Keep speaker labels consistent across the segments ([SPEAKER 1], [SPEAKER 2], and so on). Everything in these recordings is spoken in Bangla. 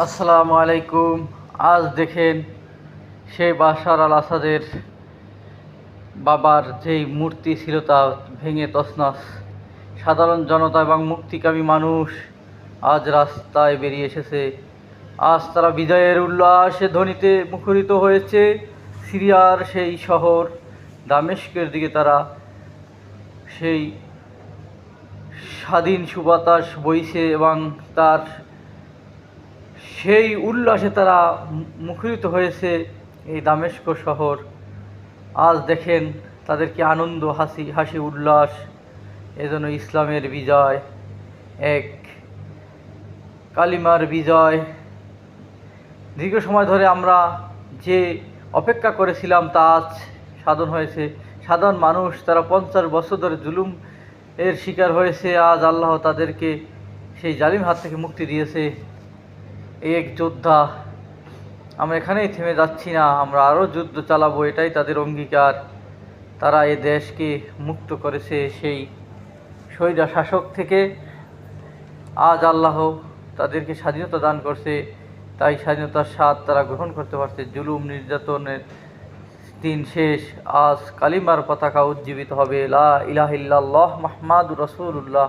[SPEAKER 1] আসসালামু আলাইকুম। আজ দেখেন সেই বাশার আল আসাদের বাবার যেই মূর্তি ছিল তা ভেঙে তছনছ। সাধারণ জনতা এবং মুক্তিকামী মানুষ আজ রাস্তায় বেরিয়ে এসেছে। আজ তারা বিজয়ের উল্লাসে ধ্বনিতে মুখরিত হয়েছে। সিরিয়ার সেই শহর দামেস্কের দিকে তারা সেই স্বাধীন সুবাতাস বইছে এবং তার সেই উল্লাসে তারা মুখরিত হয়েছে এই দামেস্ক শহর। আজ দেখেন তাদের কি আনন্দ, হাসি উল্লাস। এজন্য ইসলামের বিজয়, এক কালিমার বিজয়। দীর্ঘ সময় ধরে আমরা যে অপেক্ষা করেছিলাম তা আজ সাধন হয়েছে। সাধারণ মানুষ তারা 50 বছর ধরে জুলুম এর শিকার হয়েছে। আজ আল্লাহ তাদেরকে সেই জালিম হাত থেকে মুক্তি দিয়েছে। এক যোদ্ধা। আমরা এখানেই থেমে যাচ্ছি না, আমরা আরও যুদ্ধ চালাবো, এটাই তাদের অঙ্গীকার। তারা এ দেশকে মুক্ত করেছে সেই স্বৈরা শাসক থেকে। আজ আল্লাহ তাদেরকে স্বাধীনতা দান করছে, তাই স্বাধীনতার স্বাদ তারা গ্রহণ করতে পারছে। জুলুম নির্যাতনের দিন শেষ। আজ কালিমার পতাকা উজ্জীবিত হবে, লা ইলাহা ইল্লাল্লাহ মুহাম্মাদুর রাসূলুল্লাহ।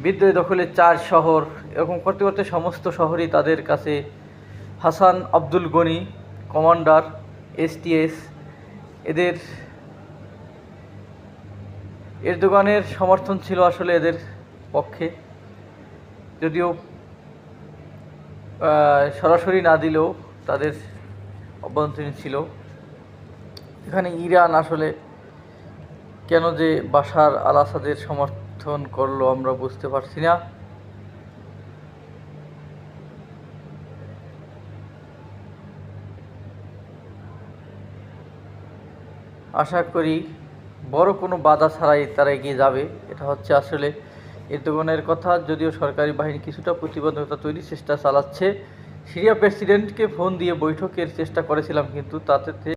[SPEAKER 1] বিদ্রোহী দখলের 4 শহর, এরকম করতে করতে সমস্ত শহরই তাদের কাছে। হাসান আব্দুল গনি কমান্ডার STS, এরদোগানের সমর্থন ছিল আসলে এদের পক্ষে, যদিও সরাসরি না দিলেও তাদের অভ্যন্তরীণ ছিল। এখানে ইরান আসলে কেন যে বাশার আল আসাদের সমর্থন করলো আমরা বুঝতে পারছি না। আশা করি বড় কোনো বাধা ছাড়াই তারা এগিয়ে যাবে। এটা হচ্ছে আসলে এরদোগানের কথা। যদিও সরকারি বাহিনী কিছুটা প্রতিবন্ধকতা তৈরির চেষ্টা চালাচ্ছে। সিরিয়া প্রেসিডেন্টকে ফোন দিয়ে বৈঠকের চেষ্টা করেছিলাম, কিন্তু তাতে